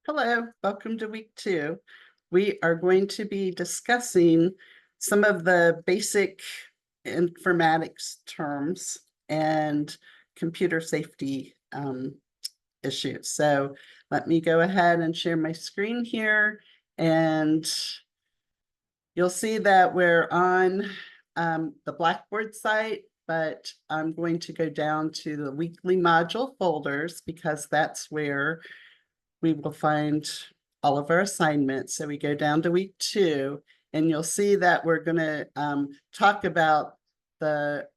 Hello, welcome to week 2. We are going to be discussing some of the basic informatics terms and computer safety issues. So let me go ahead and share my screen here, and you'll see that we're on the Blackboard site, but I'm going to go down to the weekly module folders because that's where we will find all of our assignments. So we go down to week 2, and you'll see that we're going to talk about the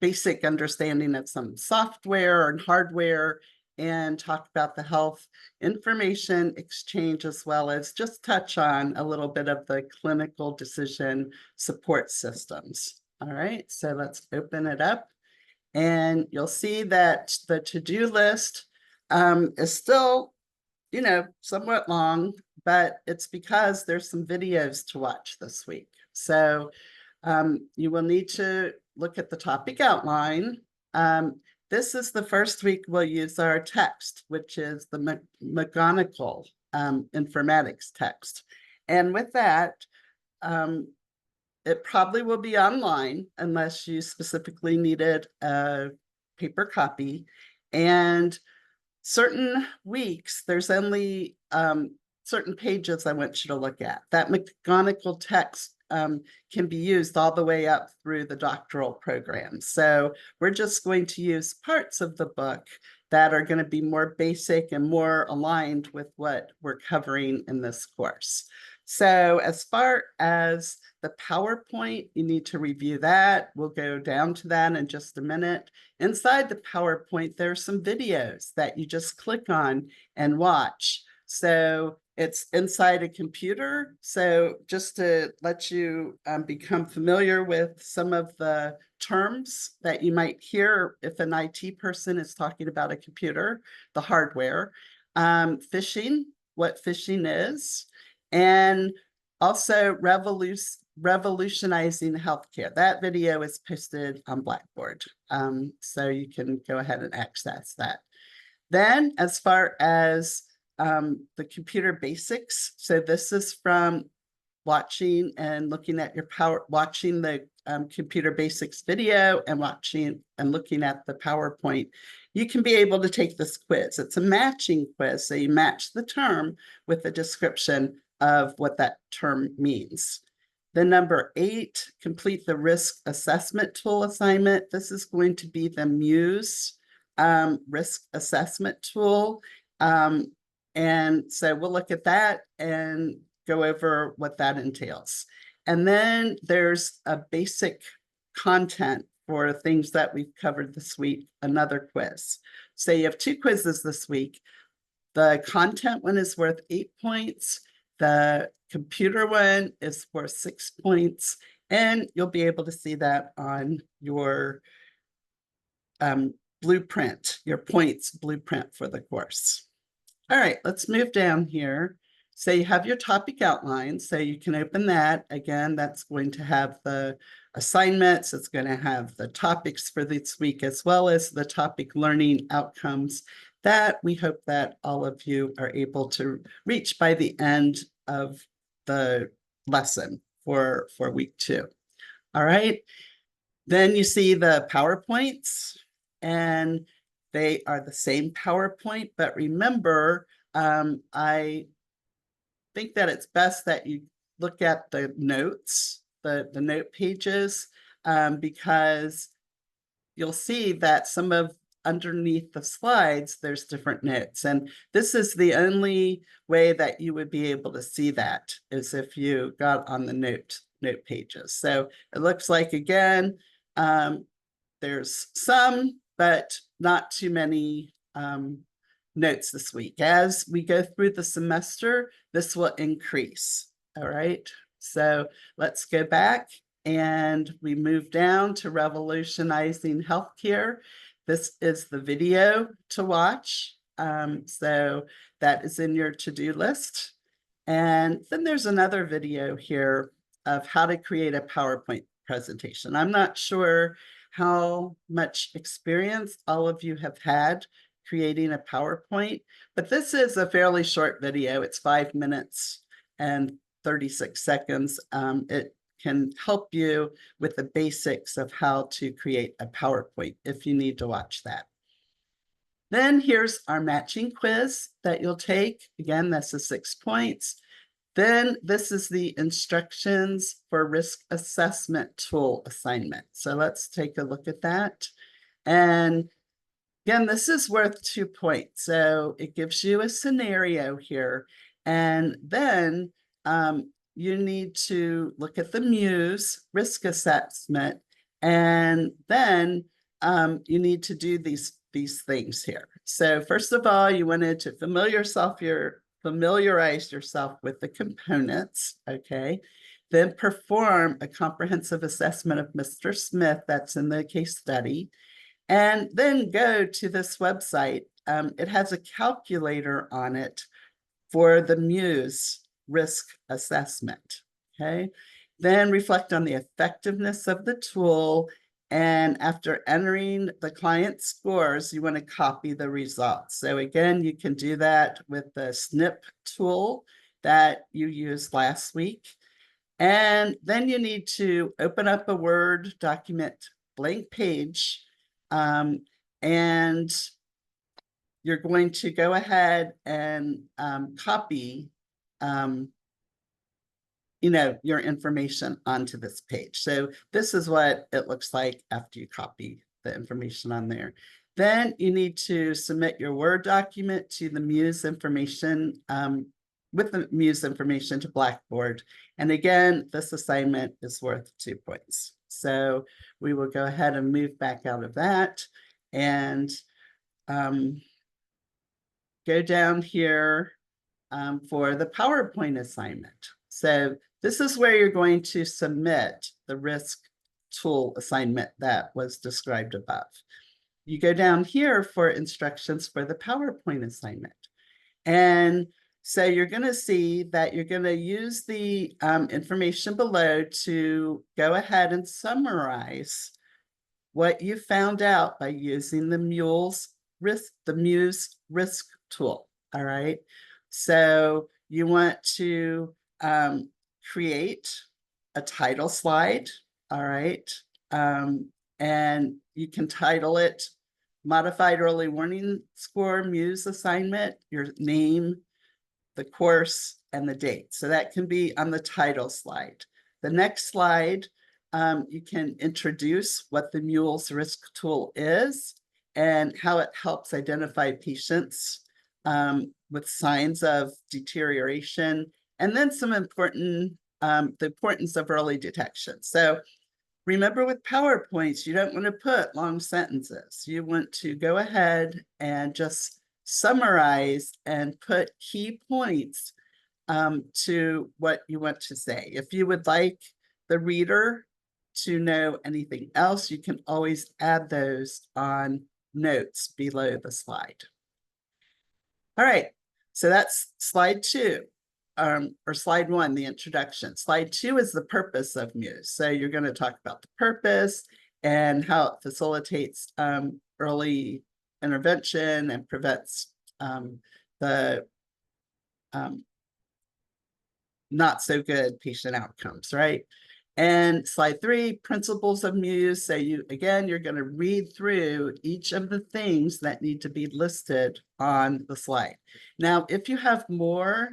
basic understanding of some software and hardware, and talk about the health information exchange, as well as just touch on a little bit of the clinical decision support systems. All right, so let's open it up. And you'll see that the to-do list is still, somewhat long, but it's because there's some videos to watch this week. So you will need to look at the topic outline. This is the first week we'll use our text, which is the McGonagall informatics text. And with that, it probably will be online unless you specifically needed a paper copy. And certain weeks, there's only certain pages I want you to look at. That McGonagall text can be used all the way up through the doctoral program. So we're just going to use parts of the book that are going to be more basic and more aligned with what we're covering in this course. So as far as the PowerPoint, you need to review that. We'll go down to that in just a minute. Inside the PowerPoint, there are some videos that you just click on and watch. So it's inside a computer. So just to let you become familiar with some of the terms that you might hear if an IT person is talking about a computer, the hardware, phishing, what phishing is, and also revolutionizing healthcare. That video is posted on Blackboard, so you can go ahead and access that. Then, as far as the computer basics, so this is from watching and looking at your watching the computer basics video and watching and looking at the PowerPoint. You can be able to take this quiz. It's a matching quiz, so you match the term with the description of what that term means. The number 8, complete the risk assessment tool assignment. This is going to be the Muse risk assessment tool. And so we'll look at that and go over what that entails. And then there's a basic content for things that we've covered this week, another quiz. So you have 2 quizzes this week. The content one is worth 8 points. The computer one is worth 6 points, and you'll be able to see that on your blueprint, your points blueprint for the course. All right, let's move down here. So you have your topic outline, so you can open that. Again, that's going to have the assignments. It's going to have the topics for this week, as well as the topic learning outcomes that we hope that all of you are able to reach by the end of the lesson for week 2. All right. Then you see the PowerPoints, and they are the same PowerPoint, but remember, I think that it's best that you look at the notes, the note pages, because you'll see that some of underneath the slides, there's different notes. And this is the only way that you would be able to see that, is if you got on the note pages. So it looks like, again, there's some, but not too many notes this week. As we go through the semester, this will increase. All right. So let's go back, and we move down to revolutionizing healthcare. This is the video to watch. So that is in your to-do list. And then there's another video here of how to create a PowerPoint presentation. I'm not sure how much experience all of you have had creating a PowerPoint, but this is a fairly short video. It's 5 minutes and 36 seconds. It can help you with the basics of how to create a PowerPoint if you need to watch that. Then here's our matching quiz that you'll take. Again, that's the 6 points. Then this is the instructions for risk assessment tool assignment. So let's take a look at that. And again, this is worth 2 points. So it gives you a scenario here. And then you need to look at the Muse risk assessment. And then you need to do these things here. So first of all, you wanted to familiarize yourself with the components, okay? Then perform a comprehensive assessment of Mr. Smith, that's in the case study, and then go to this website. It has a calculator on it for the Muse risk assessment, okay? Then reflect on the effectiveness of the tool, and after entering the client scores, you want to copy the results. So again, you can do that with the snip tool that you used last week. And then you need to open up a Word document, blank page, and you're going to go ahead and copy your information onto this page. So this is what it looks like after you copy the information on there. Then you need to submit your Word document to the Muse information, with the Muse information to Blackboard. And again, this assignment is worth 2 points. So we will go ahead and move back out of that and go down here for the PowerPoint assignment. So this is where you're going to submit the risk tool assignment that was described above. You go down here for instructions for the PowerPoint assignment. And so you're going to see that you're going to use the information below to go ahead and summarize what you found out by using the Muse risk tool. All right. So you want to create a title slide. All right. And you can title it Modified Early Warning Score Muse Assignment, your name, the course, and the date. So that can be on the title slide. The next slide, you can introduce what the Muse risk tool is and how it helps identify patients with signs of deterioration, and then some important, the importance of early detection. So remember, with PowerPoints, you don't want to put long sentences. You want to go ahead and just summarize and put key points to what you want to say. If you would like the reader to know anything else, you can always add those on notes below the slide. All right, so that's slide 2. Or slide 1, the introduction. Slide 2 is the purpose of Muse. So you're going to talk about the purpose and how it facilitates early intervention and prevents the not so good patient outcomes, right? And slide 3, principles of Muse. So you're going to read through each of the things that need to be listed on the slide. Now, if you have more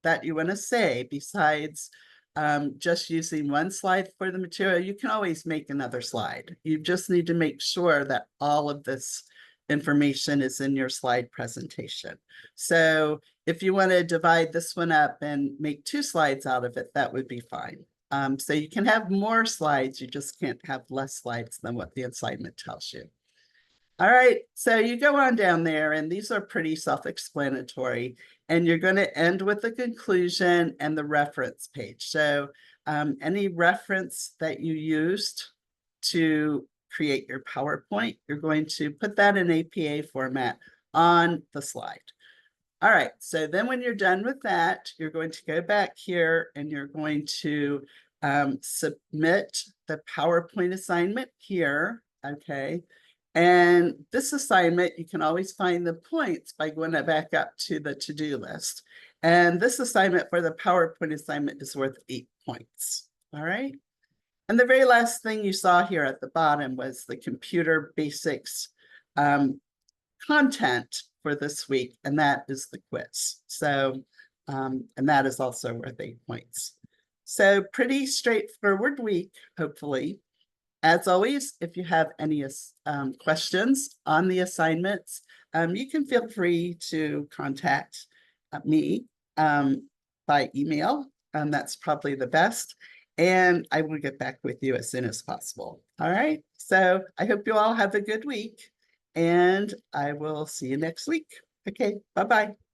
that you want to say besides just using one slide for the material, you can always make another slide. You just need to make sure that all of this information is in your slide presentation. So if you want to divide this one up and make 2 slides out of it, that would be fine. So you can have more slides, you just can't have less slides than what the assignment tells you. All right, so you go on down there, and these are pretty self-explanatory, and you're going to end with the conclusion and the reference page. So any reference that you used to create your PowerPoint, you're going to put that in APA format on the slide. All right, so then when you're done with that, you're going to go back here and you're going to submit the PowerPoint assignment here, okay? And this assignment, you can always find the points by going back up to the to-do list. And this assignment for the PowerPoint assignment is worth 8 points. All right. And the very last thing you saw here at the bottom was the computer basics content for this week, and that is the quiz. So, and that is also worth 8 points. So pretty straightforward week, hopefully. As always, if you have any questions on the assignments, you can feel free to contact me by email. That's probably the best. And I will get back with you as soon as possible. All right. So I hope you all have a good week, and I will see you next week. Okay. Bye-bye.